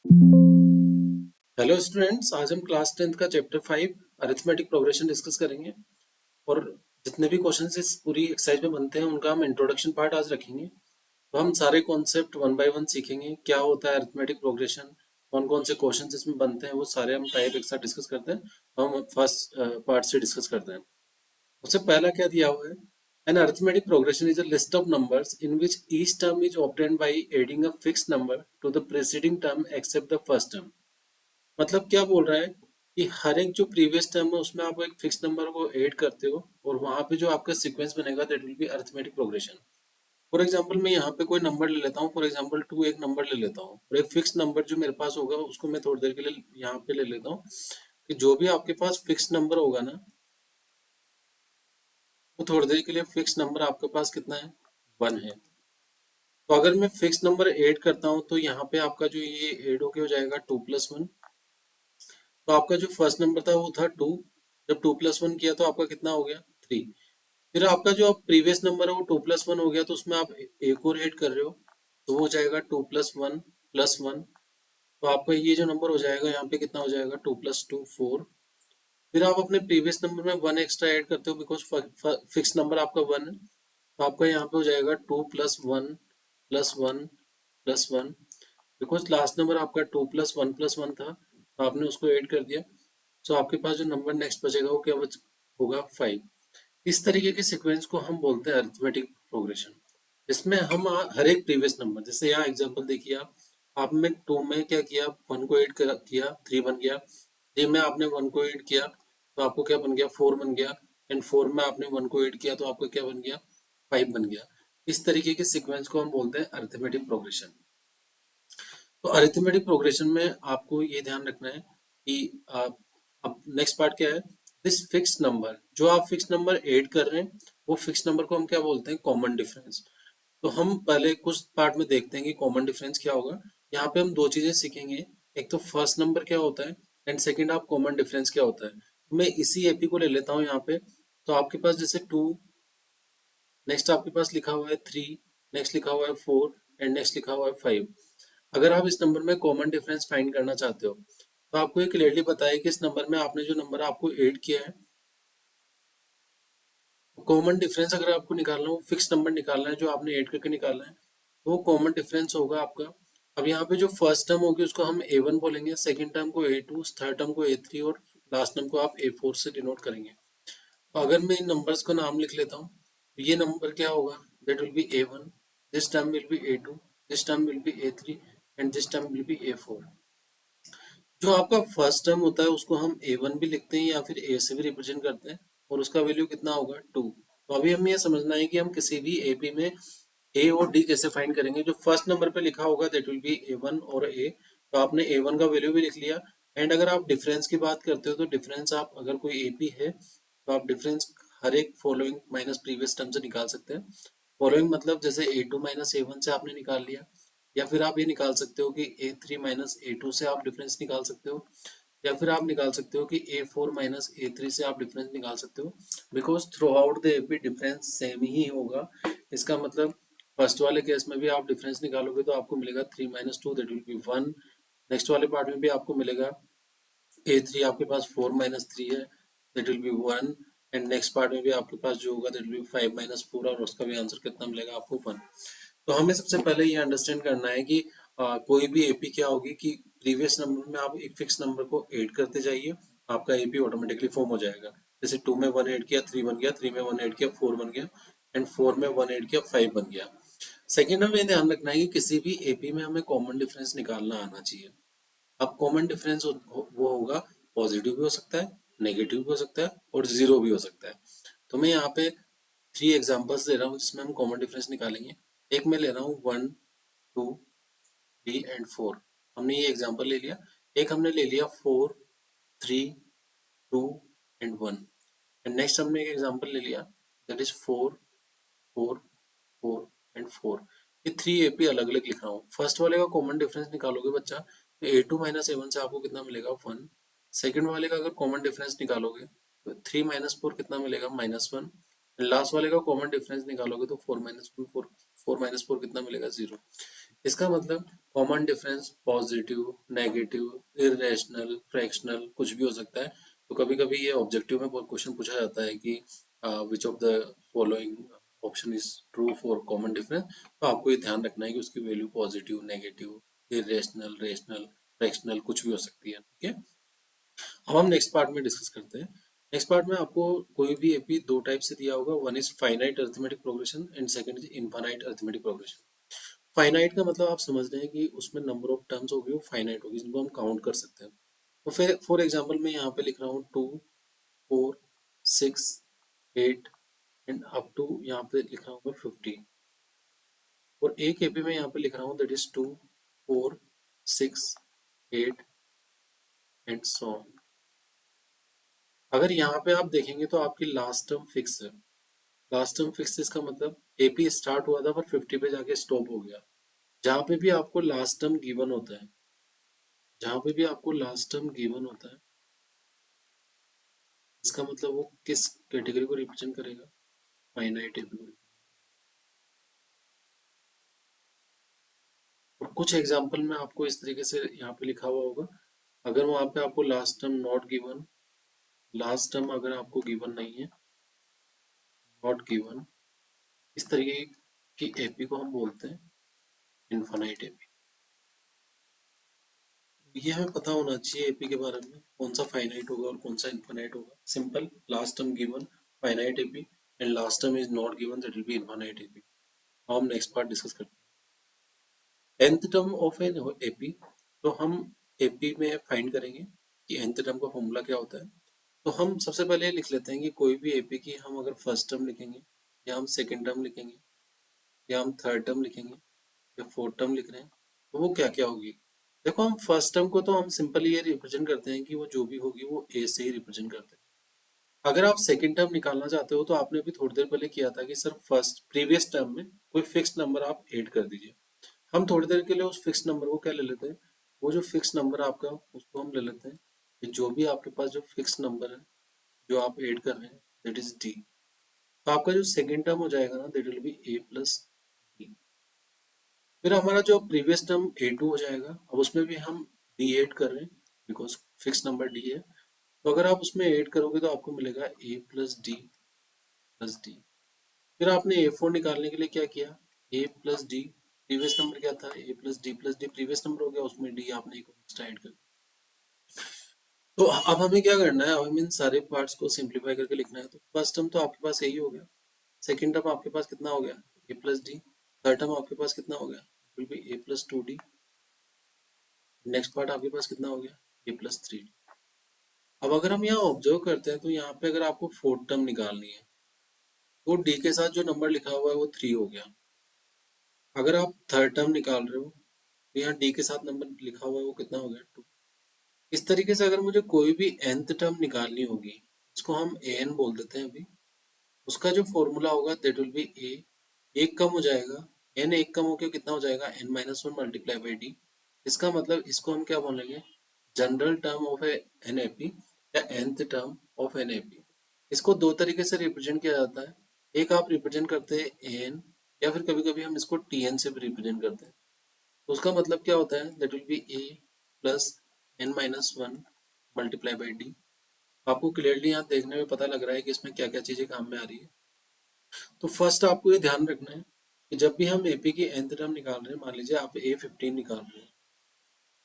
Hello students, आज हम class 10th का चैप्टर 5 अरिथमेटिक प्रोग्रेशन डिस्कस करेंगे। और जितने भी क्वेश्चंस इस पूरी एक्सरसाइज में बनते हैं उनका हम इंट्रोडक्शन पार्ट आज रखेंगे। तो हम सारे कॉन्सेप्ट वन बाय वन सीखेंगे, क्या होता है अरिथमेटिक प्रोग्रेशन, कौन कौन से क्वेश्चंस इसमें बनते हैं, वो सारे हम टाइप एक साथ डिस्कस करते हैं। तो हम फर्स्ट पार्ट से डिस्कस करते हैं। सबसे पहला क्या दिया हुआ है, an arithmetic progression is a list of numbers in which each term is obtained by adding a fixed number to the preceding term except the first term. मतलब क्या बोल रहा है कि हर एक जो प्रीवियस टर्म है उसमें आप एक फिक्स नंबर को ऐड करते हो और वहां पे जो आपका सीक्वेंस बनेगा that will B arithmetic progression. For example मैं यहाँ पे कोई नंबर ले लेता हूँ, फॉर एग्जांपल 2 एक नंबर ले लेता हूँ और एक फिक्स नंबर जो मेरे पास होगा उसको मैं थोड़ी देर के लिए यहाँ पे ले लेता हूँ कि जो भी आपके पास फिक्स नंबर होगा ना, वो थोड़ी देर के लिए फिक्स नंबर आपके पास कितना है, 1 है। तो अगर मैं फिक्स नंबर ऐड करता हूँ तो यहाँ पे आपका जो ये ऐड होके हो जाएगा 2+1। तो आपका जो फर्स्ट नंबर था वो था 2, जब 2+1 किया तो आपका कितना हो गया, 3। फिर आपका जो प्रीवियस नंबर है वो 2+1 हो गया, तो उसमें आप एक और ऐड कर रहे हो तो वो हो जाएगा 2+1+1। तो आपका ये जो नंबर हो जाएगा यहाँ पे कितना हो जाएगा, 2+2 4। फिर आप अपने प्रीवियस नंबर में 1 एक्स्ट्रा ऐड करते हो बिकॉज फिक्स नंबर आपका 1 है। तो आपका यहाँ पे हो जाएगा 2+1+1+1, बिकॉज लास्ट नंबर आपका 2+1+1 था तो आपने उसको ऐड कर दिया। सो आपके पास जो नंबर नेक्स्ट बचेगा वो क्या होगा, 5। इस तरीके के सीक्वेंस को हम बोलते हैं अरिथमेटिक प्रोग्रेशन। इसमें हम हर एक प्रीवियस नंबर, जैसे यहाँ एग्जांपल देखिए, आप आपने 2 में क्या किया, 1 को ऐड किया 3 बन गया। 3 में आपने 1 को ऐड किया तो आपको क्या बन गया, 4 बन गया। एंड 4 में आपने 1 को ऐड किया तो आपको क्या बन गया, 5 बन गया। इस तरीके के सीक्वेंस को हम बोलते हैं अरिथमेटिक प्रोग्रेशन। तो अरिथमेटिक प्रोग्रेशन में आपको ये ध्यान रखना है कि अब नेक्स्ट पार्ट क्या है, दिस फिक्स नंबर, जो आप फिक्स नंबर ऐड कर रहे हैं वो फिक्स नंबर को हम क्या बोलते हैं, कॉमन डिफरेंस। तो हम पहले कुछ पार्ट में देखते हैं कि कॉमन डिफरेंस क्या होगा। यहाँ पे हम दो चीजें सीखेंगे, एक तो फर्स्ट नंबर क्या होता है एंड सेकंड आप कॉमन डिफरेंस क्या होता है। तो मैं इसी एपी को ले लेता हूँ यहाँ पे। तो आपके पास जैसे 2, नेक्स्ट आपके पास लिखा हुआ है 3, नेक्स्ट लिखा हुआ है 4 एंड नेक्स्ट लिखा हुआ है 5। अगर आप इस नंबर में कॉमन डिफरेंस फाइंड करना चाहते हो तो आपको ये क्लियरली बताया कि इस नंबर में आपने जो नंबर आपको ऐड किया है, कॉमन डिफरेंस अगर आपको निकालना हो, फिक्स नंबर निकालना है जो आपने ऐड करके निकालना है, तो वो कॉमन डिफरेंस होगा आपका। अब यहाँ पे जो फर्स्ट टर्म होगी उसको हम A1 बोलेंगे, सेकंड टर्म को A2, थर्ड टर्म को A3 और लास्ट टर्म को आप A4 से डिनोट करेंगे। तो अगर मैं इन नंबर्स को नाम लिख लेता हूँ तो ये नंबर क्या होगा, that will B A1, this term will be A2, this term will be A3 and this term will be A4। जो आपका फर्स्ट टर्म होता है उसको हम A1 भी लिखते हैं या फिर A से भी रिप्रेजेंट करते हैं और उसका वैल्यू कितना होगा, 2। तो अभी हमें ये समझना है कि हम किसी भी एपी में A और D कैसे फाइंड करेंगे। जो फर्स्ट नंबर पे लिखा होगा दैट विल बी A1 और A, तो आपने A1 का वैल्यू भी लिख लिया। एंड अगर आप डिफरेंस की बात करते हो तो डिफरेंस आप अगर कोई एपी है तो आप डिफरेंस हर एक फॉलोइंग माइनस प्रीवियस टर्म से निकाल सकते हैं। फॉलोइंग मतलब जैसे A2 माइनस A1 से आपने निकाल लिया, या फिर आप ये निकाल सकते हो कि A3 माइनस A2 से आप डिफरेंस निकाल सकते हो, या फिर आप निकाल सकते हो कि A4 माइनस A3 से आप डिफरेंस निकाल सकते हो। Because throughout the AP difference same ही होगा। इसका मतलब फर्स्ट वाले केस में भी आप डिफरेंस निकालोगे तो आपको मिलेगा 3 - 2 दैट विल बी 1। नेक्स्ट वाले पार्ट में भी आपको मिलेगा A3 आपके पास 4 - 3 है, that will B 1। And next part में भी आपके पास जो होगा दैट विल बी 5 - 4 और उसका भी आंसर कितना मिलेगा आपको, 1। तो हमें सबसे पहले ये अंडरस्टैंड करना है कि कोई भी एपी क्या होगी कि प्रीवियस नंबर में आप एक फिक्स नंबर को ऐड करते जाइए, आपका एपी ऑटोमेटिकली फॉर्म हो जाएगा। जैसे 2 में 1 ऐड किया 3 बन गया, 3 में 1 ऐड किया 4 बन गया एंड 4 में 1 ऐड किया 5 बन गया। सेकेंड हमें ध्यान रखना है कि किसी भी एपी में हमें कॉमन डिफरेंस निकालना आना चाहिए। अब कॉमन डिफरेंस वो होगा, पॉजिटिव भी हो सकता है, नेगेटिव भी हो सकता है और जीरो भी हो सकता है। तो मैं यहाँ पे 3 एग्जांपल्स दे रहा हूँ जिसमें हम कॉमन डिफरेंस निकालेंगे। एक मैं ले रहा हूँ 1, 2, 3 एंड 4। हमने ये एग्जांपल ले लिया। एक हमने ले लिया 4, 3, 2 एंड 1। एंड नेक्स्ट हमने एक एग्जांपल ले लिया दैट इज 4, 4, 4 एंड 4। ये 3 एपी अलग अलग लिख रहा हूँ। फर्स्ट वाले का कॉमन डिफरेंस निकालोगे बच्चा तो A2 माइनस A1 से आपको कितना मिलेगा, 1। सेकेंड वाले का अगर कॉमन डिफरेंस निकालोगे तो 3 - 4 कितना मिलेगा, -1। लास्ट वाले का कॉमन डिफरेंस निकालोगे तो 4 - 1 4, 4 - 4 कितना मिलेगा, 0। इसका मतलब common difference positive, negative, irrational, fractional कुछ भी हो सकता है। तो कभी कभी ये ऑब्जेक्टिव में बहुत क्वेश्चन पूछा जाता है कि which of the following option is true for common difference. तो आपको ये ध्यान रखना है कि उसकी value positive, negative, irrational, rational, fractional कुछ भी हो सकती है। ठीक है, अब हम नेक्स्ट पार्ट में डिस्कस करते हैं। नेक्स्ट पार्ट में आपको कोई भी एपी दो टाइप से दिया होगा, one is finite arithmetic progression and second is infinite arithmetic progression. Finite का मतलब आप समझ रहे हैं कि उसमें नंबर ऑफ टर्म्स होगी वो फाइनाइट होगी, जिनको हम काउंट कर सकते हैं। तो फिर फॉर एग्जांपल मैं यहाँ पे लिख रहा हूँ 2, 4, 6, 8 एंड अप टू यहाँ पे लिख रहा हूँ मैं 50। और एक एपी में यहाँ पे लिख रहा हूँ that is 2, 4, 6, 8 and so on. अगर यहाँ पे आप देखेंगे तो आपकी लास्ट टर्म फिक्स है। लास्ट टर्म फिक्स इसका मतलब एपी स्टार्ट हुआ था पर 50 पे जाके स्टॉप हो गया। जहाँ पे भी आपको लास्ट टर्म गिवन होता है, जहाँ पे भी आपको लास्ट टर्म गिवन होता है, इसका मतलब वो किस कैटेगरी को रिप्रेजेंट करेगा, फाइनाइट एपी को। और कुछ एग्जांपल में आपको इस तरीके से यहाँ पे लिखा हुआ होगा, अगर वहाँ पे आपको last term not given, last term अगर आपको गिवन नहीं है, नॉट गिवन, इस तरीके की एपी को हम बोलते हैं इनफाइनाइट एपी। ये हमें पता होना चाहिए एपी के बारे में, कौन सा फाइनाइट होगा और कौन सा इनफाइनाइट होगा। Simple, last term given finite AP and last term is not given that will B infinite AP. हम नेक्स्ट पार्ट डिस्कस करते हैं, nth term of an AP. तो हम एपी में फाइंड करेंगे कि nth टर्म का फॉर्मूला क्या होता है। तो हम सबसे पहले लिख लेते हैं कि कोई भी एपी की हम अगर फर्स्ट टर्म लिखेंगे, या हम सेकेंड टर्म लिखेंगे, या हम थर्ड टर्म लिखेंगे, या फोर्थ टर्म लिख रहे हैं, तो वो क्या क्या होगी। देखो, हम फर्स्ट टर्म को तो हम सिंपली ये रिप्रेजेंट करते हैं कि वो जो भी होगी वो ए से ही रिप्रेजेंट करते हैं। अगर आप सेकंड टर्म निकालना चाहते हो तो आपने अभी थोड़ी देर पहले किया था कि सर फर्स्ट प्रीवियस टर्म में कोई फिक्स नंबर आप ऐड कर दीजिए। हम थोड़ी देर के लिए उस फिक्स नंबर को क्या ले लेते हैं, वो जो फिक्स नंबर आपका उसको हम ले लेते हैं कि जो भी आपके पास जो फिक्स नंबर है जो आप ऐड कर रहे हैं दैट इज डी। तो आपका जो सेकंड टर्म हो जाएगा ना that will be A plus D. फिर हमारा जो प्रीवियस टर्म ए टू हो जाएगा, अब उसमें भी हम डी ऐड कर रहे हैं बिकॉज फिक्स नंबर डी है। तो अगर आप उसमें ऐड करोगे तो आपको मिलेगा A plus D plus D. फिर आपने ए फोर निकालने के लिए क्या किया, A plus D, previous number क्या था A plus D plus D, previous number हो गया, उसमें डी आपने एक एक्स्ट्रा ऐड कर दिया। तो अब हमें क्या करना है, अब हमें इन सारे पार्ट्स को सिंप्लीफाई करके लिखना है। तो फर्स्ट टर्म तो आपके पास यही हो गया, सेकंड टर्म आपके पास कितना हो गया ए प्लस डी, थर्ड टर्म आपके पास कितना हो गया will be A plus two D, next part आपके पास कितना हो गया ए प्लस थ्री डी। अब अगर हम यहाँ ऑब्जर्व करते हैं तो यहाँ पे अगर आपको फोर्थ टर्म निकालनी है तो डी के साथ जो नंबर लिखा हुआ है वो थ्री हो गया। अगर आप थर्ड टर्म निकाल रहे हो तो यहाँ डी के साथ नंबर लिखा हुआ है वो कितना हो गया टू। इस तरीके से अगर मुझे कोई भी nth टर्म निकालनी होगी, इसको हम ए एन बोल देते हैं अभी, उसका जो फॉर्मूला होगा दैट विल बी ए, एक कम हो जाएगा, एन एक कम होकर कितना हो जाएगा n minus one multiply by D. इसका मतलब इसको हम क्या बोलेंगे, general term of an A P या nth term of an A P. इसको दो तरीके से रिप्रेजेंट किया जाता है, एक आप रिप्रेजेंट करते हैं एन, या फिर कभी कभी हम इसको टी एन से भी रिप्रेजेंट करते हैं। तो उसका मतलब क्या होता है that will be A plus N minus one multiply by d. आपको क्लियरली यहाँ देखने में पता लग रहा है कि इसमें क्या क्या चीजें काम में आ रही है। तो फर्स्ट आपको ये ध्यान रखना है कि जब भी हम एपी की nth टर्म निकाल रहे हैं, मान लीजिए आप ए फिफ्टीन निकाल रहे हैं,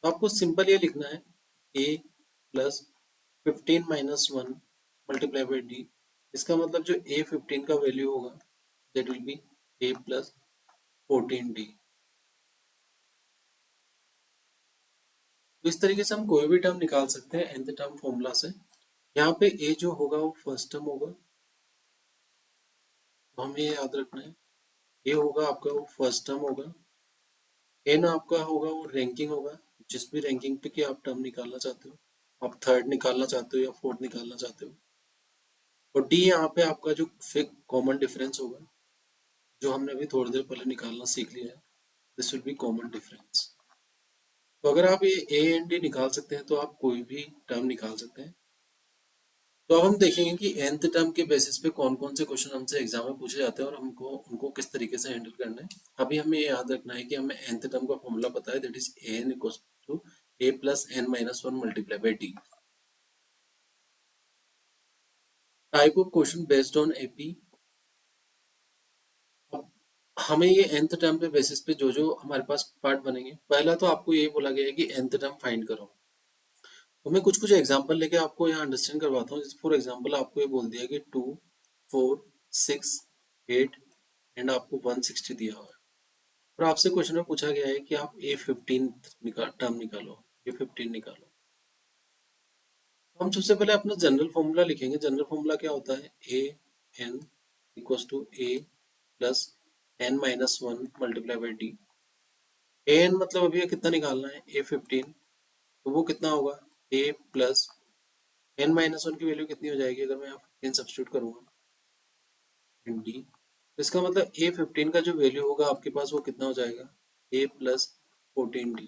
तो आपको सिंपल ये लिखना है A plus fifteen minus one multiply by D. इसका मतलब जो ए फिफ्टीन का वैल्यू होगा that will be A plus fourteen D. तो इस तरीके से हम कोई भी टर्म निकाल सकते हैं nth टर्म फॉर्मूला से। यहाँ पे ए जो होगा वो फर्स्ट टर्म होगा, तो हमें ये याद रखना है, ए होगा आपका वो फर्स्ट टर्म होगा, एन आपका होगा वो रैंकिंग होगा, जिस भी रैंकिंग पे कि आप टर्म निकालना चाहते हो, आप थर्ड निकालना चाहते हो या फोर्थ निकालना चाहते हो, और डी यहाँ पे आपका जो फिक कॉमन डिफरेंस होगा, जो हमने अभी थोड़ी देर पहले निकालना सीख लिया है, this will B common difference. तो अगर आप ये ए एंड डी निकाल सकते हैं तो आप कोई भी टर्म निकाल सकते हैं। तो अब हम देखेंगे कि nth टर्म के बेसिस पे कौन कौन से क्वेश्चन हमसे एग्जाम में पूछे जाते हैं और हमको उनको किस तरीके से हैंडल करना है। अभी हमें ये याद रखना है कि हमें nth टर्म का फॉर्मूला पता है, that is an equals to a plus n minus one multiply by t. Type of question based on AP. हमें ये nth टर्म पे बेसिस पे जो जो हमारे पास पार्ट बनेंगे, पहला तो आपको ये बोला गया है कि nth टर्म फाइंड करो। तो मैं कुछ कुछ एग्जांपल लेके आपको यहाँ अंडरस्टैंड करवाता हूँ। फॉर एग्जांपल आपको ये बोल दिया कि 2, 4, 6, 8 एंड आपको 160 दिया हुआ है और आपसे क्वेश्चन में पूछा गया है कि आप A15 टर्म निकालो, A15 निकालो। तो हम सबसे पहले अपना जनरल फॉर्मूला लिखेंगे। जनरल फॉर्मूला क्या होता है, A N equals to A plus N minus one multiply by D. A N मतलब अभी कितना निकालना है, A15, तो वो कितना होगा, ए प्लस एन माइनस वन की वैल्यू कितनी हो जाएगी अगर मैं यहाँ 15 सब्स्टिट्यूट करूंगा इन डी। तो इसका मतलब A15 का जो वैल्यू होगा आपके पास वो कितना हो जाएगा, ए प्लस 14 डी।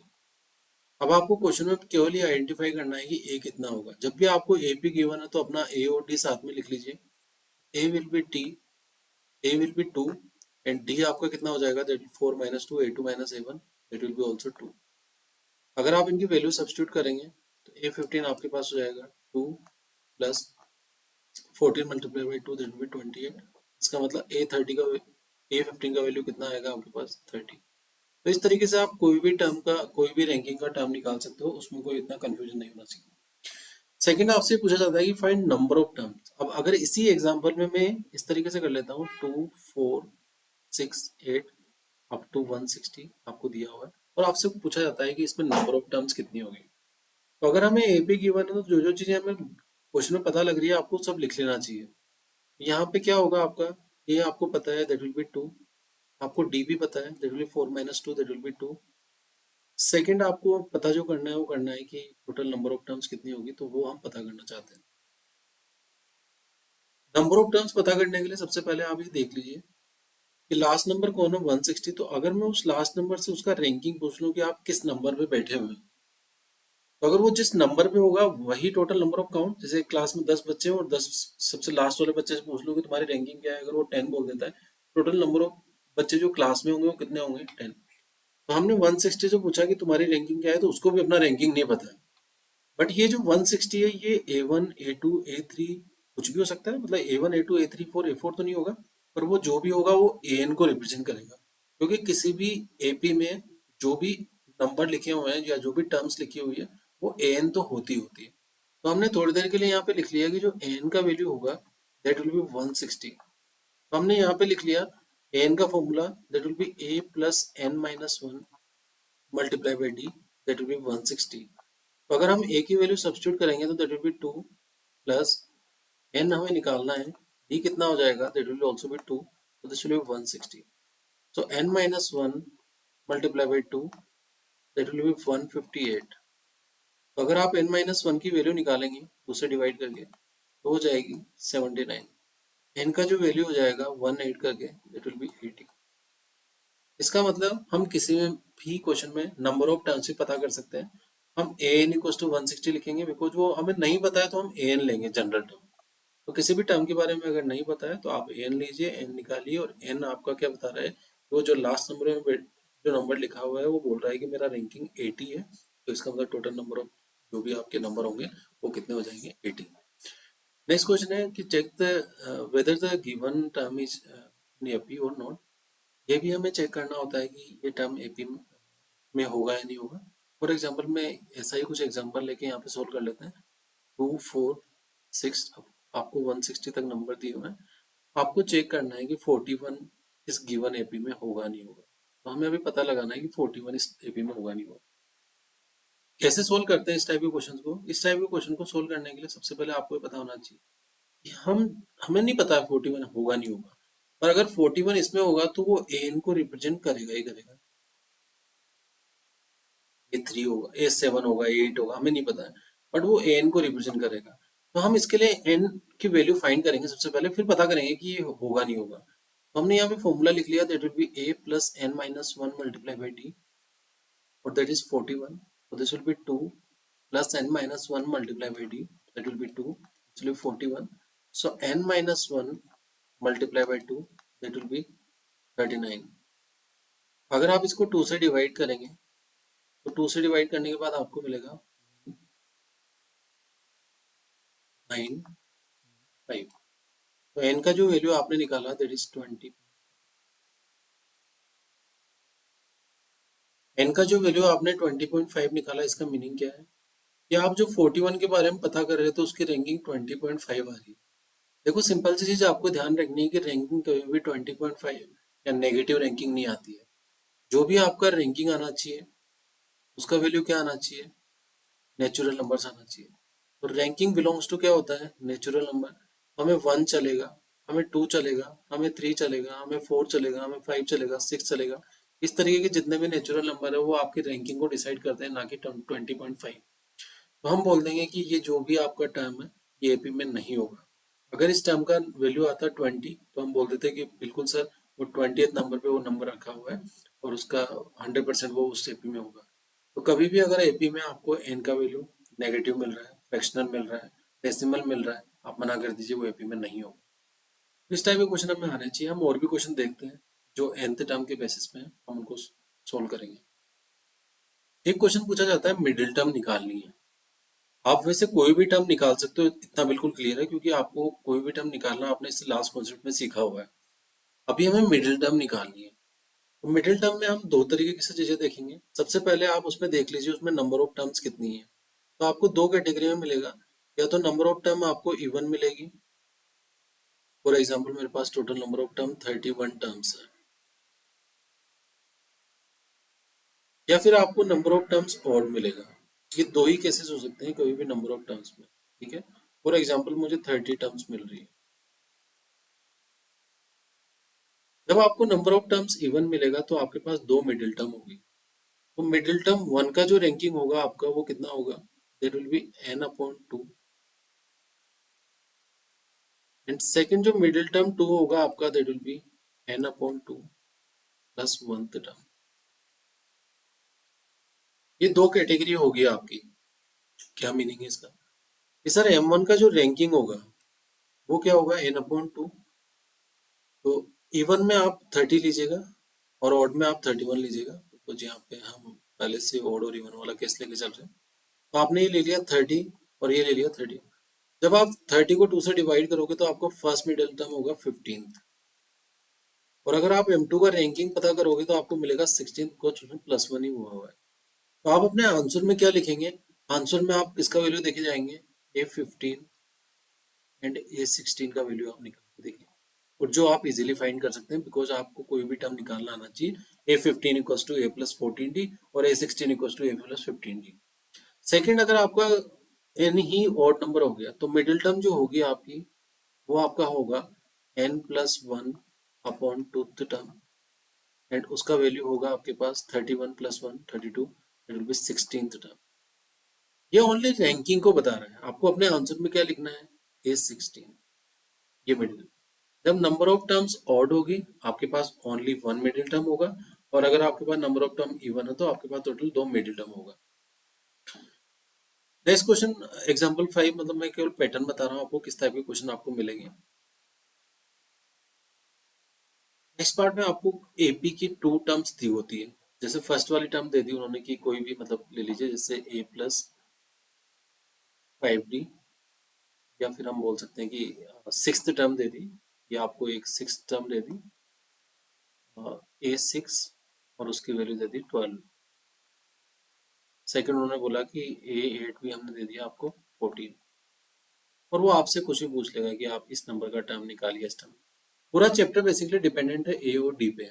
अब आपको क्वेश्चन में केवल ये आइडेंटिफाई करना है कि ए कितना होगा। जब भी आपको ए पी गिवन है तो अपना ए और डी साथ में लिख लीजिए। A will be T, A will be 2 and D आपका कितना हो जाएगा, that 4 minus 2 A2 minus A1, that will be also 2। अगर आप इनकी वैल्यू सब्स्टिट्यूट करेंगे तो A15 आपके पास हो जाएगा 2 plus 14 multiply by 2, that will B 28। इसका मतलब A30 का A15 का वैल्यू कितना आएगा आपके पास, 30। तो इस तरीके से आप कोई भी टर्म का, कोई भी रैंकिंग का टर्म निकाल सकते हो, उसमें कोई इतना कंफ्यूजन नहीं होना चाहिए। सेकंड आपसे पूछा जाता है कि फाइंड नंबर ऑफ टर्म्स। अब अगर इसी एग्जांपल में मैं इस तरीके से कर लेता हूँ, 2, 4, 6, 8 अप टू 160 आपको दिया हुआ है और आपसे पूछा जाता है कि इसमें नंबर ऑफ टर्म्स कितनी होगी। तो अगर हमें ए बी गिवन है तो जो जो चीजें हमें क्वेश्चन में पता लग रही है आपको सब लिख लेना चाहिए। यहाँ पे क्या होगा आपका, ए आपको पता है दैट विल बी 2, आपको डी भी पता है that will B 4 minus 2, that will be 2। Second आपको पता जो करना है वो करना है कि टोटल नंबर ऑफ टर्म्स कितनी होगी, तो वो हम पता करना चाहते हैं। नंबर ऑफ टर्म्स पता करने के लिए सबसे पहले आप ये देख लीजिए कि लास्ट नंबर कौन है, 160। तो अगर मैं उस लास्ट नंबर से उसका रैंकिंग पूछ लूँ कि आप किस नंबर पे बैठे हुए हैं, तो अगर वो जिस नंबर पे होगा वही टोटल नंबर ऑफ काउंट। जैसे क्लास में 10 बच्चे हैं और 10 सबसे लास्ट वाले बच्चे से पूछ लो कि तुम्हारी रैंकिंग क्या है, अगर वो 10 बोल देता है, टोटल नंबर ऑफ बच्चे जो क्लास में होंगे वो कितने होंगे, 10। तो हमने 160 से पूछा कि तुम्हारी रैंकिंग क्या है, तो उसको भी अपना रैंकिंग नहीं पता है। बट ये जो 160 है ये A1, A2, A3 कुछ भी हो सकता है, मतलब A1, A2, A3, A4 तो नहीं होगा, पर वो जो भी होगा वो AN को रिप्रेजेंट करेगा। क्योंकि किसी भी AP में जो भी नंबर लिखे हुए हैं या जो भी टर्म्स लिखी हुई है वो AN तो होती होती है। तो हमने थोड़ी देर के लिए यहाँ पे लिख लिया कि जो AN का वैल्यू होगा दैट विल बी 160। तो हमने यहाँ पे लिख लिया AN का formula that will B A plus N minus one multiply by D, that will be 160। तो अगर हम ए की वैल्यू सब्स्टिट्यूट करेंगे तो that will be 2 plus n हमें निकालना है, डी कितना हो जाएगा, दैट विल ऑल्सो बी 2, तो this will be 160। So n minus one multiply by 2, that will be 158। तो अगर आप एन माइनस वन की वैल्यू निकालेंगे उसे डिवाइड करके तो हो जाएगी 79। एन का जो वैल्यू हो जाएगा 18 करके दैट विल बी 80। इसका मतलब हम किसी में भी क्वेश्चन में नंबर ऑफ टर्म्स भी पता कर सकते हैं। हम ए एन इक्वल टू 160 लिखेंगे बिकॉज वो हमें नहीं पता है तो हम ए एन लेंगे जनरल टर्म। तो किसी भी टर्म के बारे में अगर नहीं पता है तो आप एन लीजिए, एन निकालिए और एन आपका क्या बता रहा है, वो जो लास्ट नंबर में जो नंबर लिखा हुआ है वो बोल रहा है कि मेरा रैंकिंग 80 है। तो इसका मतलब टोटल नंबर ऑफ जो भी आपके नंबर होंगे वो कितने हो जाएंगे, 80। नेक्स्ट क्वेश्चन है कि check the whether the given term is in AP और नॉट। ये भी हमें चेक करना होता है कि ये टर्म एपी में होगा या नहीं होगा। फॉर एग्जाम्पल मैं ऐसा ही कुछ एग्जाम्पल लेके यहाँ पे सोल्व कर लेते हैं। 2, 4, 6 आपको 160 तक नंबर दिए हुए हैं। आपको चेक करना है कि 41 इस गिवन एपी में होगा नहीं होगा। तो हमें अभी पता लगाना है कि 41 इस एपी में होगा नहीं होगा। कैसे सोल्व करते हैं इस टाइप के क्वेश्चन को, इस टाइप के क्वेश्चन को सोल्व करने के लिए सबसे पहले आपको ये पता होना चाहिए कि हमें नहीं पता है 41 होगा नहीं होगा, पर अगर 41 इसमें होगा तो वो एन को रिप्रेजेंट करेगा ही करेगा। A3 होगा, A7 होगा, A8 होगा, हमें नहीं पता है, बट वो एन को रिप्रेजेंट करेगा। तो हम इसके लिए एन की वैल्यू फाइंड करेंगे सबसे पहले, फिर पता करेंगे कि ये होगा नहीं होगा। तो हमने यहाँ पे फॉर्मूला लिख लिया, that will B A plus N minus one multiply by D और that is 41। So this will be 2 plus N minus 1 multiplied by D, that will be 2, actually 41, so n minus 1 multiply by 2 that will be 39. अगर आप इसको 2 से divide करेंगे तो 2 से divide करने के बाद आपको मिलेगा 9 5। तो n का जो वैल्यू आपने निकाला दैट इज 20। n का जो वैल्यू आपने 20.5 निकाला, इसका मीनिंग क्या है कि आप जो 41 के बारे में पता कर रहे थे उसकी रैंकिंग 20.5 आ रही है। देखो सिंपल सी चीज आपको ध्यान रखनी है कि रैंकिंग कभी भी 20.5 या नेगेटिव रैंकिंग नहीं आती है। जो भी आपका रैंकिंग आना चाहिए उसका वैल्यू क्या आना चाहिए, नेचुरल नंबर्स आना चाहिए। तो रैंकिंग बिलोंग्स टू क्या होता है, नेचुरल नंबर। हमें 1 चलेगा, हमें 2 चलेगा, हमें 3 चलेगा, हमें 4 चलेगा, हमें 5 चलेगा, 6 चलेगा। इस तरीके के जितने भी नेचुरल नंबर है वो आपकी रैंकिंग को डिसाइड करते हैं, ना कि 20.5। तो हम बोल देंगे कि ये जो भी आपका टर्म है ये एपी में नहीं होगा। अगर इस टर्म का वैल्यू आता 20 तो हम बोल देते कि बिल्कुल सर वो 20th नंबर पे वो नंबर रखा हुआ है और उसका 100% वो उस एपी में होगा। तो कभी भी अगर एपी में आपको एन का वैल्यू नेगेटिव मिल रहा है, फ्रैक्शनल मिल रहा है, डेसिमल मिल रहा है, आप मना कर दीजिए, वो एपी में नहीं होगा। इस टाइप के क्वेश्चन हमें आने चाहिए। हम और भी क्वेश्चन देखते हैं जो nth टर्म के बेसिस पे हैं, हम उनको सोल्व करेंगे। एक क्वेश्चन पूछा जाता है मिडिल टर्म निकालनी है। आप वैसे कोई भी टर्म निकाल सकते हो, इतना बिल्कुल क्लियर है, क्योंकि आपको कोई भी टर्म निकालना आपने इस लास्ट कॉन्सेप्ट में सीखा हुआ है। अभी हमें मिडिल टर्म निकालनी है। तो मिडिल टर्म में हम दो तरीके से चीजें देखेंगे। सबसे पहले आप उसमें देख लीजिए उसमें नंबर ऑफ टर्म्स कितनी है। तो आपको दो कैटेगरी में मिलेगा, या तो नंबर ऑफ टर्म आपको इवन मिलेगी। फॉर एग्जाम्पल मेरे पास total number of term 31 terms है। या फिर आपको नंबर ऑफ टर्म्स ऑड मिलेगा। ये दो ही केसेस हो सकते हैं कोई भी नंबर ऑफ टर्म्स में, ठीक है। फॉर एग्जाम्पल मुझे 30 टर्म्स मिल रही है। जब आपको नंबर ऑफ टर्म्स इवन मिलेगा तो आपके पास दो मिडिल टर्म होगी। तो मिडिल टर्म वन का जो रैंकिंग होगा आपका वो कितना होगा, that will B n upon 2। And second जो मिडिल टर्म 2 होगा आपका, that will B n upon 2 plus 1th term. ये दो कैटेगरी होगी आपकी। क्या मीनिंग है इसका कि सर m1 का जो रैंकिंग होगा वो क्या होगा, n अपॉन 2। तो इवन में आप 30 लीजिएगा और ऑड में आप 31 लीजिएगा। तो यहाँ पे हम पहले से ऑड और इवन वाला केस लेके चल रहे हैं। तो आपने ये ले लिया 30 और ये ले लिया 30। जब आप 30 को 2 से डिवाइड करोगे तो आपको फर्स्ट मिडिल टर्म होगा 15th। और अगर आप M2 का रैंकिंग पता करोगे तो आपको मिलेगा 16th, कुछ उसमें +1 ही हुआ है। तो आप अपने आंसर में क्या लिखेंगे, आंसर में आप किसका वैल्यू देखे जाएंगे, A15 एंड A16 का वैल्यू आप निकाल के देखिए। और जो आप इजीली फाइंड कर सकते हैं, बिकॉज आपको कोई भी टर्म निकालना आना चाहिए। A15 इक्वल्स टू A+14D और A16 equals to A+15D। Second, अगर आपका n ही ऑड नंबर हो गया तो मिडिल टर्म जो होगी आपकी वो आपका होगा n+1 upon 2th term. And उसका वैल्यू होगा आपके पास 31 + 1 32, it will be 16th term. ये ओनली रैंकिंग को बता रहा है, आपको अपने आंसर में क्या लिखना है, A16, ये मिडिल। जब नंबर ऑफ टर्म्स ऑड होगी आपके पास ओनली वन मिडिल टर्म होगा, और अगर आपके पास नंबर ऑफ टर्म इवन है तो आपके पास टोटल दो मिडिल टर्म होगा। नेक्स्ट क्वेश्चन एग्जांपल 5, मतलब मैं केवल पैटर्न बता रहा हूँ आपको किस टाइप के क्वेश्चन आपको मिलेंगे। नेक्स्ट पार्ट में आपको एपी की टू टर्म्स दी होती है। जैसे फर्स्ट वाली टर्म दे दी उन्होंने कि कोई भी मतलब ले लीजिए, जैसे A+5D, या फिर हम बोल सकते हैं कि सिक्स्थ टर्म दे दी, या आपको एक सिक्स्थ टर्म दे दी A6, और उसकी वैल्यू दे दी 12। सेकंड उन्होंने बोला कि A8 भी हमने दे दिया आपको 14। और वो आपसे कुछ भी पूछ लेगा कि आप इस नंबर का टर्म निकालिए इस टर्म। पूरा चैप्टर बेसिकली डिपेंडेंट है ए और डी पे।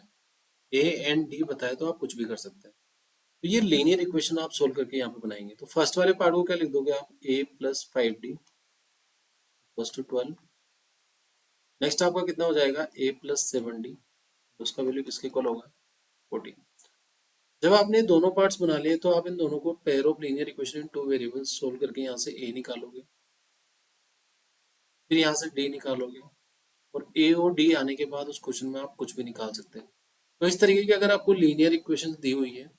ए एंड डी बताए तो आप कुछ भी कर सकते हैं। तो ये लीनियर इक्वेशन आप सोल्व करके यहाँ पे बनाएंगे। तो फर्स्ट वाले पार्ट को क्या लिख दोगे आप, A+5D इक्वल्स टू 12। नेक्स्ट आपका कितना हो जाएगा, A+7D, उसका वैल्यू किसके इक्वल होगा, 14। जब आपने दोनों पार्ट्स बना लिए तो आप इन दोनों को pair of linear equation in two variables solve करके यहाँ से A निकालोगे, फिर यहाँ से D निकालोगे, और A और D आने के बाद उस क्वेश्चन में आप कुछ भी निकाल सकते हैं। तो इस तरीके की अगर आपको लीनियर इक्वेशन दी हुई है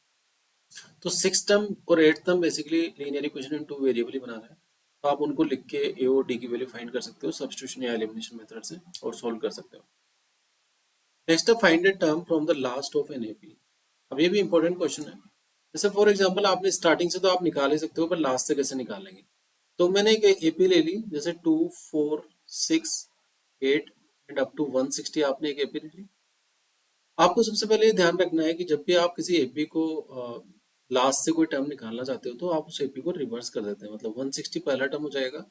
तो सिक्स टर्म और eight term basically linear equation in two variable ही बना रहा है। तो आप उनको लिख के ए और डी की वैल्यू फाइंड कर सकते हो सब्स्टिट्यूशन या एलिमिनेशन मेथड से और सोल्व कर सकते हो। नेक्स्ट है find a term from the last of an AP. अब ये भी इंपॉर्टेंट क्वेश्चन है। जैसे फॉर एग्जांपल आपने स्टार्टिंग से तो आप निकाल ही सकते हो, पर लास्ट से कैसे निकालेंगे। तो मैंने एक एपी ले ली, जैसे 2 4 6 8 एंड अप टू 160 आपने एक एपी ले ली। आपको सबसे पहले ये ध्यान रखना है कि जब भी आप किसी एपी को लास्ट से कोई टर्म निकालना चाहते हो तो आप उस एपी को रिवर्स कर देते हैं। मतलब 160 पहला टर्म हो जाएगा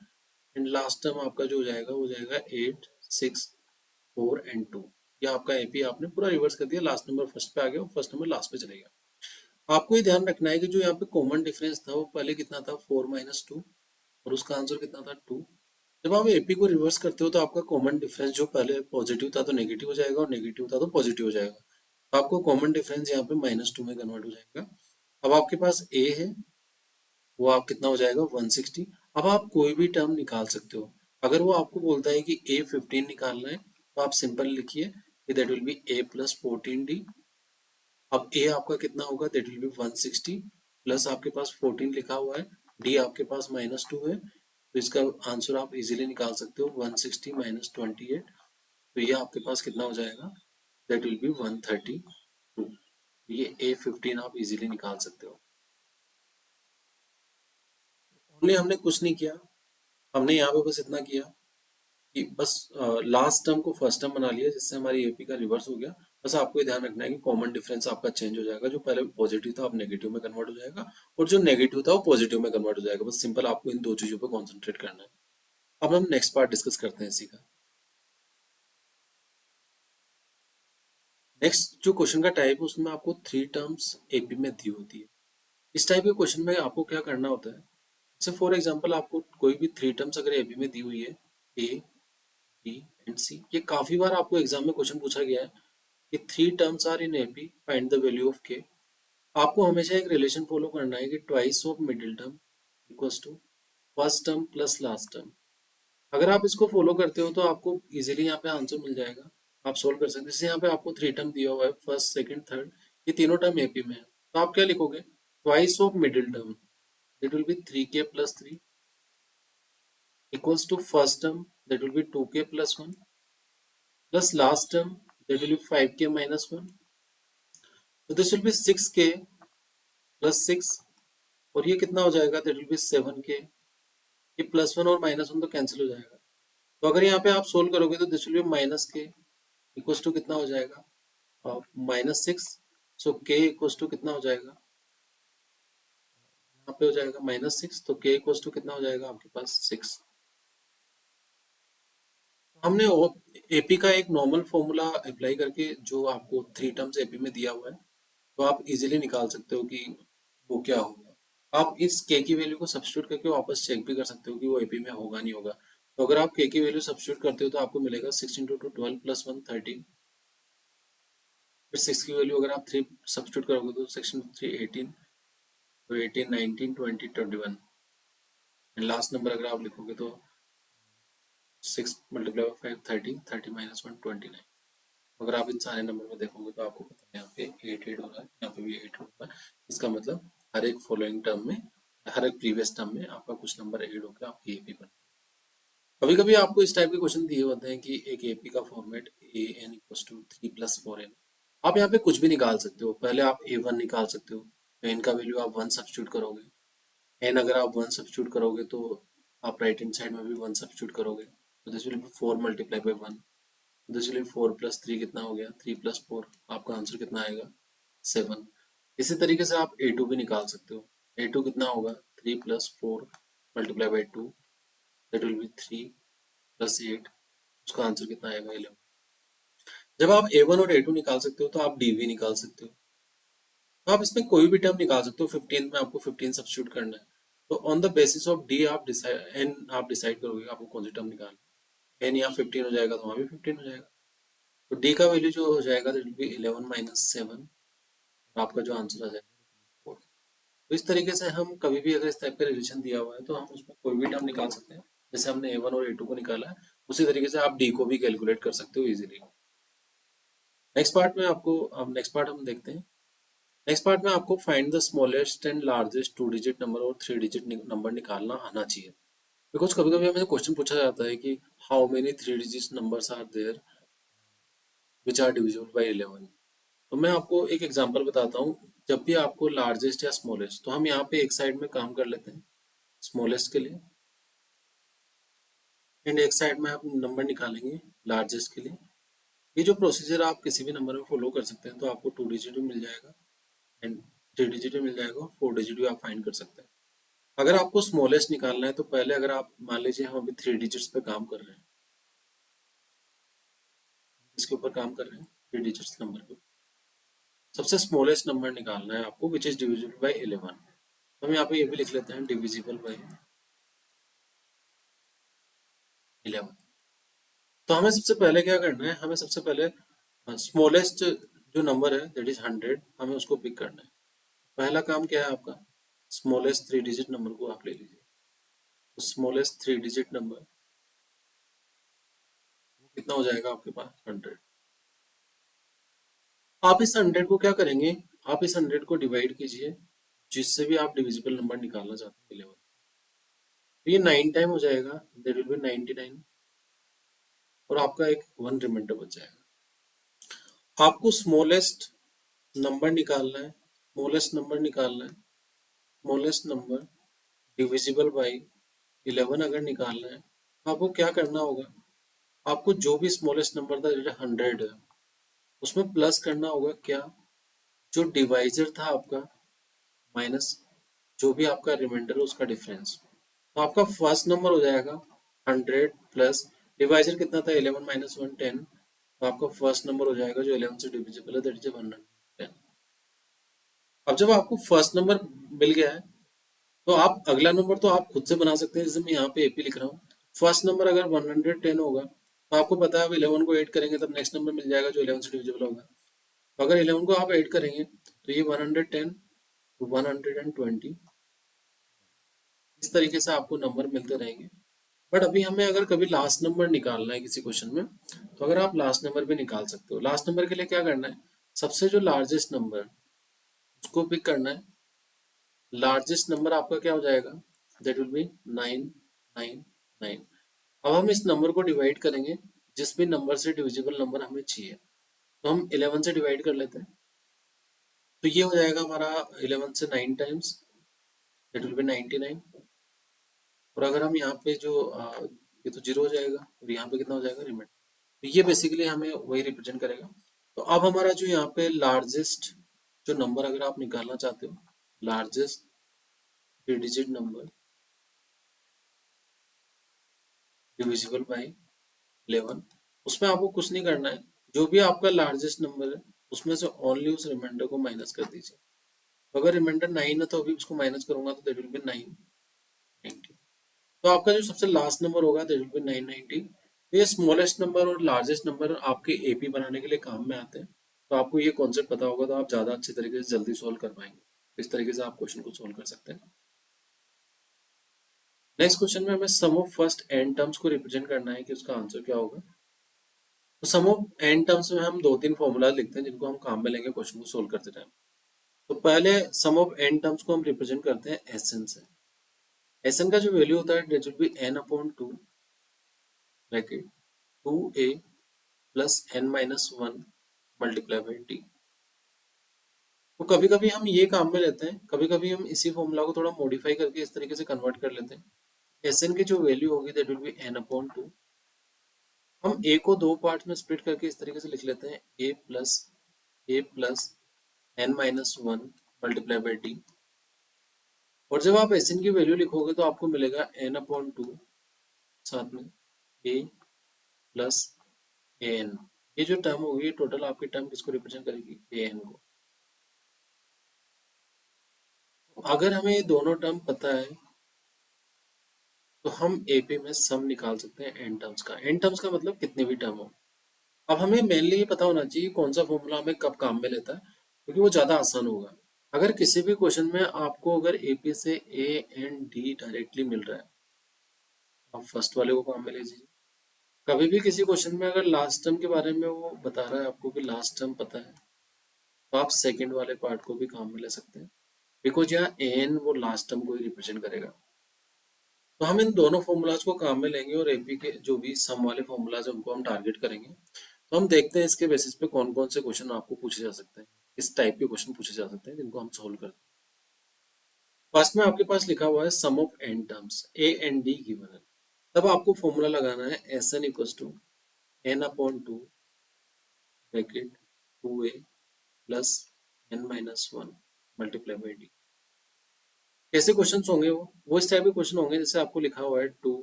एंड लास्ट टर्म आपका जो हो जाएगा वो जाएगा 8 6 4 एंड 2। ये आपका एपी आपने पूरा रिवर्स कर दिया, लास्ट नंबर फर्स्ट पे आ गया और फर्स्ट नंबर लास्ट पे चलेगा। आपको ये ध्यान रखना है कि जो यहाँ पे कॉमन डिफरेंस था वो पहले कितना था 4 माइनस 2 और उसका आंसर कितना था 2। जब आप एपी को रिवर्स करते हो तो आपका कॉमन डिफरेंस जो पहले पॉजिटिव था तो नेगेटिव हो जाएगा और नेगेटिव था तो पॉजिटिव हो जाएगा। तो आपको कॉमन डिफरेंस यहाँ पे -2 में कन्वर्ट हो जाएगा। अब आपके पास ए है, वो आप कितना हो जाएगा 160। अब आप कोई भी टर्म निकाल सकते हो। अगर वो आपको बोलता है कि ए 15 निकालना है तो आप सिंपल लिखिए कि that will be A plus 14d। अब ए आपका कितना होगा, दैट विल बी 160 प्लस आपके पास 14 लिखा हुआ है, डी आपके पास -2 है, तो इसका आंसर आप इजीली निकाल सकते हो 160 माइनस 28। तो ये आपके पास कितना हो जाएगा, दैट विल बी 132। ये ए 15 आप इजीली निकाल सकते हो। ओनली हमने कुछ नहीं किया, हमने यहाँ पे बस इतना किया कि बस लास्ट टर्म को फर्स्ट टर्म बना लिया जिससे हमारी एपी का रिवर्स हो गया। बस आपको ये ध्यान रखना है कि कॉमन डिफरेंस आपका चेंज हो जाएगा, जो पहले पॉजिटिव था अब नेगेटिव में कन्वर्ट हो जाएगा और जो नेगेटिव था वो पॉजिटिव में कन्वर्ट हो जाएगा। बस सिंपल आपको इन दो चीजों पर कॉन्सेंट्रेट करना है। अब हम नेक्स्ट पार्ट डिस्कस करते हैं इसी का। नेक्स्ट जो क्वेश्चन का टाइप है उसमें आपको 3 टर्म्स एपी में दी होती है। इस टाइप के क्वेश्चन में आपको क्या करना होता है, जैसे फॉर एग्जांपल आपको कोई भी 3 टर्म्स अगर एपी में दी हुई है, ए बी एंड सी, ये काफी बार आपको एग्जाम में क्वेश्चन पूछा गया है कि 3 terms are in AP, find the value of k. आपको हमेशा एक रिलेशन फॉलो करना है कि twice of middle term equals to first term plus last term. अगर आप इसको फॉलो करते हो तो आपको इजीली यहाँ पे आंसर मिल जाएगा, आप सोल्व कर सकते हैं। जैसे यहाँ पे आपको 3 टर्म दिया हुआ है, फर्स्ट सेकंड थर्ड, ये तीनों टर्म एपी में है, तो आप क्या लिखोगे, twice of middle term that will be 3k plus 3 equals to first term that will be 2k plus 1 plus last term that will be 5k minus 1। तो this will B 6k plus 6 और ये कितना हो जाएगा, that will B 7k। ये +1 और -1 तो cancel हो जाएगा। तो अगर यहाँ पे आप सोल्व करोगे तो this will be -k equals to कितना हो जाएगा, -6। सो k इक्वल्स टू कितना हो जाएगा, यहाँ पे हो जाएगा -6, तो k इक्वल्स टू कितना हो जाएगा आपके पास 6। हमने एपी का एक नॉर्मल फॉर्मूला अप्लाई करके जो आपको 3 टर्म्स एपी में दिया हुआ है तो आप इजीली निकाल सकते हो कि वो क्या होगा। आप इस के की वैल्यू को सब्स्टिट्यूट करके वापस चेक भी कर सकते हो कि वो एपी में होगा नहीं होगा। तो अगर आप के की वैल्यू सब्स्टिट्यूट करते हो तो आपको मिलेगा 6 इंटू टू 12 प्लस 1 13। फिर 6 की वैल्यू अगर आप 3 सब्स्टिट्यूट करोगे तो 6 इंटू 3 18, तो 18 19 20 21 एंड लास्ट नंबर अगर आप लिखोगे तो 6 मल्टीप्लाई बाई 5 30, 30 माइनस 1 29। अगर आप इन सारे नंबर में देखोगे तो आपको पता है यहाँ पे 8 8 हो रहा है, यहाँ पे भी 8 हो रहा है। इसका मतलब हर एक फॉलोइंग टर्म में, हर एक प्रीवियस टर्म में आपका कुछ नंबर ऐड होकर आपकी एपी बन। कभी कभी आपको इस टाइप के क्वेश्चन दिए होते हैं कि एक एपी का format a N equals to 3+4n। आप यहाँ पे कुछ भी निकाल सकते हो। पहले आप a1 निकाल सकते हो, तो एन का वैल्यू आप 1 सब्स्टिट्यूट करोगे। एन अगर आप 1 सब्स्टिट्यूट करोगे तो आप राइट हैंड साइड में भी 1 सब्स्टिट्यूट करोगे, तो this will B 4 multiply by 1। तो चलिए 4 प्लस 3 कितना हो गया, 3 प्लस 4, आपका आंसर कितना आएगा 7। इसी तरीके से आप a2 भी निकाल सकते हो। a2 कितना होगा, 3 plus 4 multiply by 2, that will B 3 plus 8, उसका आंसर कितना आएगा 11। जब आप a1 और a2 निकाल सकते हो तो आप d भी निकाल सकते हो। तो आप इसमें कोई भी टर्म निकाल सकते हो। 15 में आपको 15 सब्स्टिट्यूट करना है, तो on the basis of D आप डिसाइड एन आप डिसाइड करोगे आपको कौन सी टर्म निकालना है। एन यहाँ 15 हो जाएगा तो वहाँ भी 15 हो जाएगा। तो डी का वैल्यू जो हो जाएगा दैट विल बी 11 माइनस 7, आपका जो आंसर आ जाएगा 4। तो इस तरीके से हम कभी भी अगर इस टाइप का रिलेशन दिया हुआ है तो हम उसमें कोई भी टर्म निकाल सकते हैं। जैसे हमने a1 और a2 को निकाला है, उसी तरीके से आप d को भी कैलकुलेट कर सकते हो इजीली। नेक्स्ट पार्ट में आपको, अब नेक्स्ट पार्ट हम देखते हैं। नेक्स्ट पार्ट में आपको find the smallest and largest 2 digit number और 3 डिजिट नंबर निकालना आना चाहिए। बिकॉज कभी कभी हमें क्वेश्चन पूछा जाता है कि how many three digit numbers are there which are divisible by 11। तो मैं आपको एक एग्जांपल बताता हूँ। जब भी आपको लार्जेस्ट या स्मॉलेस्ट, तो हम यहाँ पे एक साइड में काम कर लेते हैं स्मॉलेस्ट के लिए, एंड एक साइड में आप नंबर निकालेंगे लार्जेस्ट के लिए। ये जो प्रोसीजर आप किसी भी नंबर में फॉलो कर सकते हैं, तो आपको 2 डिजिट भी मिल जाएगा एंड 3 डिजिट भी मिल जाएगा, 4 डिजिट भी आप फाइंड कर सकते हैं। अगर आपको स्मॉलेस्ट निकालना है, तो पहले अगर आप मान लीजिए हम अभी 3 डिजिट्स पे काम कर रहे हैं, इसके ऊपर काम कर रहे हैं 3 डिजिट्स नंबर पे, सबसे स्मॉलेस्ट नंबर निकालना है आपको विच इज डिविजिबल बाई 11। तो हम यहाँ पे ये भी लिख लेते हैं डिविजिबल बाई 11। तो हमें सबसे पहले क्या करना है, हमें सबसे पहले स्मॉलेस्ट जो नंबर है दैट इज 100, हमें उसको पिक करना है। पहला काम क्या है आपका, स्मॉलेस्ट 3 डिजिट नंबर को आप ले लीजिए। तो स्मॉलेस्ट 3 डिजिट नंबर कितना हो जाएगा आपके पास, 100। आप इस 100 को क्या करेंगे, आप इस 100 को डिवाइड कीजिए जिससे भी आप डिविजिबल नंबर निकालना चाहते हैं 11। तो ये 9 टाइम हो जाएगा, दैट विल बी 99, और आपका एक 1 रिमाइंडर बच जाएगा। आपको स्मॉलेस्ट नंबर निकालना है, स्मॉलेस्ट नंबर निकालना है, स्मॉलेस्ट नंबर डिविजिबल बाई 11 अगर निकालना है, तो आपको क्या करना होगा, आपको जो भी स्मॉलेस्ट नंबर था जैसे 100 है, उसमें प्लस करना होगा क्या, जो डिवाइजर था आपका माइनस जो भी आपका रिमाइंडर है उसका डिफरेंस। तो आपका फर्स्ट नंबर हो जाएगा 100 प्लस डिवाइजर कितना था 11 माइनस 1 10। तो आपका फर्स्ट नंबर हो जाएगा जो 11 से डिविजिबल है, दैट इज 110। अब जब आपको फर्स्ट नंबर मिल गया है, तो आप अगला नंबर तो आप खुद से बना सकते हैं, जैसे मैं यहाँ पे एपी लिख रहा हूँ। फर्स्ट नंबर अगर 110 होगा, तो आपको पता है अब 11 को ऐड करेंगे तब नेक्स्ट नंबर मिल जाएगा जो 11 से डिविजिबल होगा। तो अगर 11 को आप ऐड करेंगे तो ये 110 120, इस तरीके से आपको नंबर मिलते रहेंगे। बट अभी हमें अगर कभी लास्ट नंबर निकालना है किसी क्वेश्चन में, तो अगर आप लास्ट नंबर भी निकाल सकते हो। लास्ट नंबर के लिए क्या करना है, सबसे जो लार्जेस्ट नंबर उसको पिक करना है। लार्जेस्ट नंबर आपका क्या हो जाएगा, दैट विल बी 999। अब हम इस नंबर को डिवाइड करेंगे जिस भी नंबर से डिविजिबल नंबर हमें चाहिए। तो हम 11 से डिवाइड कर लेते हैं, तो ये हो जाएगा हमारा 11 से 9 टाइम्स, दैट विल बी 99। और अगर हम यहाँ पे जो ये तो जीरो हो जाएगा और यहाँ पे कितना हो जाएगा, रिमाइंडर। तो ये बेसिकली हमें वही रिप्रेजेंट करेगा। तो अब हमारा जो यहाँ पे लार्जेस्ट जो नंबर अगर आप निकालना चाहते हो, largest 3 digit number divisible by 11, उसमें आपको कुछ नहीं करना है। जो भी आपका लार्जेस्ट नंबर है उसमें से ओनली उस रिमाइंडर को माइनस कर दीजिए। तो अगर रिमाइंडर 9 है तो अभी उसको माइनस करूंगा तो दैट विल बी 990। तो आपका जो सबसे लास्ट नंबर होगा दैट विल बी 990। तो ये स्मॉलेस्ट नंबर और लार्जेस्ट नंबर आपके एपी बनाने के लिए काम में आते हैं। तो आपको ये कॉन्सेप्ट पता होगा तो आप ज़्यादा अच्छे तरीके से जल्दी सॉल्व कर पाएंगे। इस तरीके से आप क्वेश्चन को सॉल्व कर सकते हैं। नेक्स्ट क्वेश्चन में हमें सम ऑफ फर्स्ट एन टर्म्स को रिप्रेजेंट करना है कि उसका आंसर क्या होगा। तो सम ऑफ एन टर्म्स में हम 2-3 फॉर्मूला लिखते हैं जिनको हम काम में लेंगे क्वेश्चन को सोल्व करते टाइम। तो पहले सम ऑफ एन टर्म्स को हम रिप्रेजेंट करते हैं एस एन से। एस एन का जो वैल्यू होता है that will be n upon 2 bracket 2a plus N minus 1 multiply by t. तो कभी कभी हम ये काम में लेते हैं, कभी कभी हम इसी फॉर्मूला को थोड़ा मॉडिफाई करके इस तरीके से कन्वर्ट कर लेते हैं। एस एन की जो वैल्यू होगी that will be n upon 2। हम ए को दो पार्ट में स्प्लिट करके इस तरीके से लिख लेते हैं A plus N minus 1 multiply by T. और जब आप एस एन की वैल्यू लिखोगे तो आपको मिलेगा एन अपॉन 2 साथ में ए प्लस ए एन। ये जो टर्म होगी टोटल आपकी टर्म किसको रिप्रेजेंट करेगी, ए एन को। अगर हमें ये दोनों टर्म पता है तो हम एपी में सम निकाल सकते हैं एन टर्म्स का। एन टर्म्स का मतलब कितने भी टर्म हो। अब हमें मेनली ये पता होना चाहिए कौन सा फॉर्मूला हमें कब काम में लेता है, क्योंकि वो ज़्यादा आसान होगा। अगर किसी भी क्वेश्चन में आपको अगर एपी से ए एंड डी डायरेक्टली मिल रहा है, आप फर्स्ट वाले को काम में ले लीजिए। कभी भी किसी क्वेश्चन में अगर लास्ट टर्म के बारे में वो बता रहा है आपको कि लास्ट टर्म पता है, तो आप सेकेंड वाले पार्ट को भी काम में ले सकते हैं, बिकॉज यहाँ ए एन वो लास्ट टर्म को ही रिप्रेजेंट करेगा। तो हम इन दोनों फॉर्मूलाज को काम में लेंगे और एपी के जो भी सम वाले फॉर्मूलाज हैं उनको हम टारगेट करेंगे। तो हम देखते हैं इसके बेसिस पे कौन कौन से क्वेश्चन आपको पूछे जा सकते हैं, किस टाइप के क्वेश्चन पूछे जा सकते हैं जिनको हम सोल्व करते हैं। फर्स्ट में आपके पास लिखा हुआ है sum of N terms A and D given है। तब आपको फॉर्मूला लगाना है S N equals to N upon two bracket two A plus N minus one multiply by D. कैसे क्वेश्चन होंगे वो इस टाइप के क्वेश्चन होंगे जैसे आपको लिखा हुआ है 2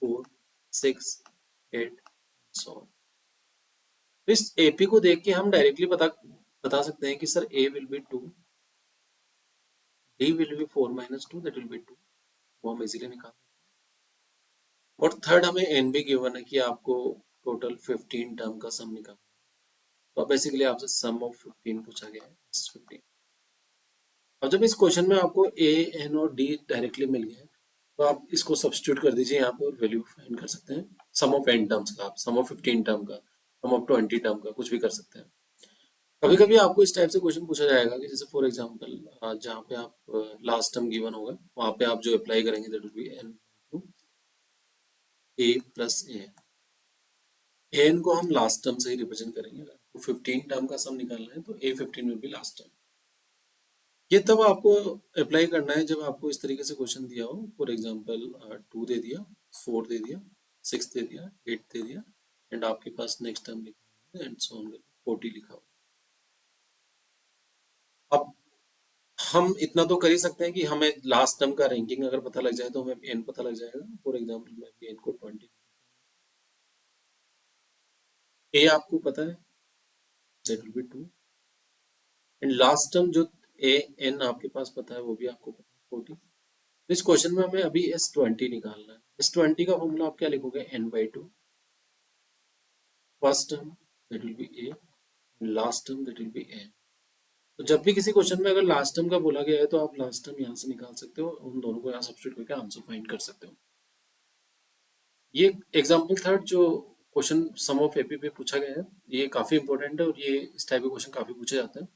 4 6 8 सो। तो इस एपी को देख के हम डायरेक्टली बता सकते हैं कि sir A will be 2, D will be 4 minus 2 that will be 2। वो हम इजीली निकाल सकते हैं। और थर्ड हमें एन भी गिवन है कि आपको टोटल 15 टर्म का सम निकालना है। तो बेसिकली आपसे सम ऑफ 15 पूछा गया है, 15। अब जब इस क्वेश्चन में आपको ए एन और डी डायरेक्टली मिल गया है तो आप इसको सब्स्टिट्यूट कर दीजिए यहाँ पे और वैल्यू फाइंड कर सकते हैं। सम ऑफ एन टर्म्स का, आप सम ऑफ 15 टर्म का, सम ऑफ 20 टर्म का, कुछ भी कर सकते हैं। कभी कभी आपको इस टाइप से क्वेश्चन पूछा जाएगा कि जैसे फॉर एग्जांपल जहाँ पे आप लास्ट टर्म गिवन होगा वहाँ पे आप जो अप्लाई करेंगे that will be n two A plus a. N को हम लास्ट टर्म से ही रिप्रेजेंट करेंगे। तो 15 टर्म का सम निकालना है तो ए 15 विल बी लास्ट टर्म। ये तब आपको अप्लाई करना है जब आपको इस तरीके से क्वेश्चन दिया हो। फॉर एग्जांपल 2 दे दिया, 4 दे दिया, 6 दे दिया, 8 दे दिया एंड आपके पास नेक्स्ट टर्म लिखा है एंड सो ऑन 40 लिखा हो। अब हम इतना तो कर ही सकते हैं कि हमें लास्ट टर्म का रैंकिंग अगर पता लग जाए तो हमें एन पता लग जाएगा। फॉर एग्जांपल मैं एन को 20, ए आपको पता है that will be 2 and last term जो ए एन आपके पास पता है वो भी आपको पता है 40। तो इस क्वेश्चन में हमें अभी S20 निकालना है। S20 का फॉर्मूला आप क्या लिखोगे n/2 first term that will B a, last term that will B n। तो जब भी किसी क्वेश्चन में अगर लास्ट टर्म का बोला गया है तो आप लास्ट टर्म यहाँ से निकाल सकते हो, उन दोनों को यहाँ सब्स्टिट्यूट करके आंसर फाइंड कर सकते हो। ये एग्जाम्पल थर्ड जो क्वेश्चन सम ऑफ एपी पे पूछा गया है ये काफी इंपॉर्टेंट है और ये इस टाइप के क्वेश्चन काफी पूछे जाते हैं।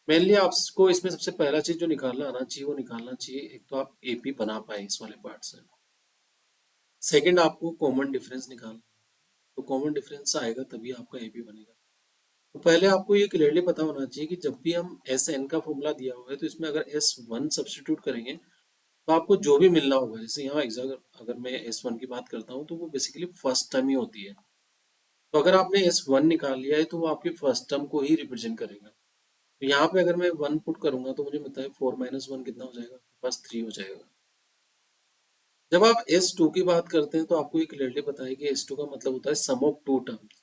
मेनली आपको इसमें सबसे पहला चीज जो निकालना आना चाहिए वो निकालना चाहिए एक तो आप एपी बना पाए इस वाले पार्ट से। सेकंड आपको कॉमन डिफरेंस निकालना, तो कॉमन डिफरेंस आएगा तभी आपका एपी बनेगा। तो पहले आपको ये क्लियरली पता होना चाहिए कि जब भी हम एस एन का फॉर्मूला दिया हुआ है तो इसमें अगर S1 सब्स्टिट्यूट करेंगे तो आपको जो भी मिलना होगा, जैसे यहाँ अगर मैं S1 की बात करता हूँ तो वो बेसिकली फर्स्ट टर्म ही होती है। तो अगर आपने S1 निकाल लिया है तो वो आपकी फर्स्ट टर्म को ही रिप्रेजेंट करेगा। तो यहाँ पे अगर मैं 1 पुट करूंगा तो मुझे मिलता है 4 माइनस 1 कितना हो जाएगा, आपके पास 3 हो जाएगा। जब आप S2 की बात करते हैं तो आपको ये क्लियरली पता है कि S2 का मतलब होता है सम ऑफ टू टर्म्स।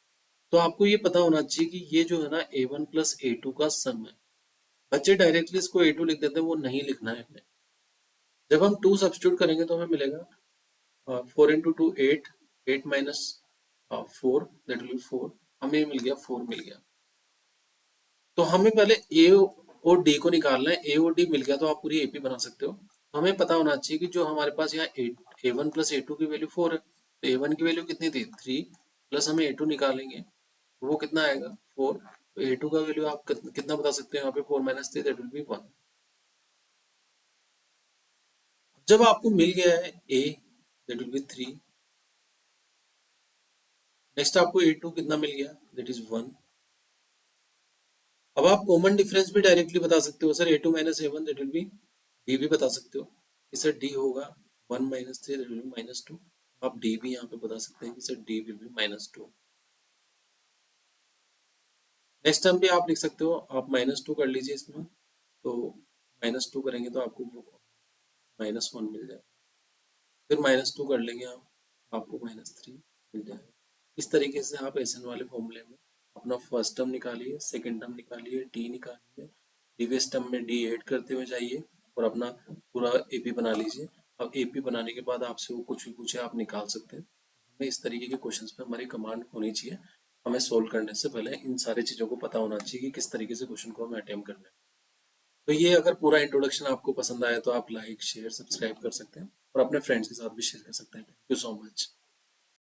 तो आपको ये पता होना चाहिए कि ये जो है ना A1 प्लस A2 का सम है। बच्चे डायरेक्टली इसको A2 लिख देते हैं, वो नहीं लिखना है हमें। जब हम 2 सब्स्टिट्यूट करेंगे तो हमें मिलेगा 4 into two 8, 8 minus 4 that will B 4। हमें मिल गया 4 मिल गया। तो हमें पहले ए और डी को निकालना है। ए और डी मिल गया तो आप पूरी एपी बना सकते हो। तो हमें पता होना चाहिए कि जो हमारे पास यहाँ A1 प्लस A2 की वैल्यू 4 है तो A1 की वैल्यू कितनी थी 3 प्लस हमें A2 निकालेंगे वो कितना आएगा 4। तो A2 का वैल्यू आप कितना बता सकते हो यहाँ पे 4 माइनस 3 दैट विल बी 1। जब आपको मिल गया है A that will B 3, next आपको A2 कितना मिल गया दैट इज 1। अब आप कॉमन डिफरेंस भी डायरेक्टली बता सकते हो sir A2 minus A1 that will B D भी बता सकते हो कि सर डी होगा 1 minus 3 that will B minus 2। आप डी भी यहाँ पे बता सकते हैं कि sir D will be minus 2। Next term भी आप लिख सकते हो, आप माइनस 2 कर लीजिए इसमें। तो माइनस 2 करेंगे तो आपको माइनस 1 मिल जाएगा। फिर माइनस 2 कर लेंगे आप, आपको माइनस 3 मिल जाएगा। इस तरीके से आप एस एन वाले फॉर्मूले में अपना फर्स्ट टर्म निकालिए, सेकेंड टर्म निकालिए, डी निकालिए, प्रीवियस टर्म में डी ऐड करते हुए जाइए और अपना पूरा एपी बना लीजिए। अब एपी बनाने के बाद आपसे वो कुछ भी पूछे आप निकाल सकते हैं। हमें इस तरीके के क्वेश्चंस पे हमारी कमांड होनी चाहिए। हमें सोल्व करने से पहले इन सारी चीज़ों को पता होना चाहिए कि किस तरीके से क्वेश्चन को हमें अटेम्प्ट करना है। तो ये अगर पूरा इंट्रोडक्शन आपको पसंद आया तो आप लाइक शेयर सब्सक्राइब कर सकते हैं और अपने फ्रेंड्स के साथ भी शेयर कर सकते हैं। Thank you so much.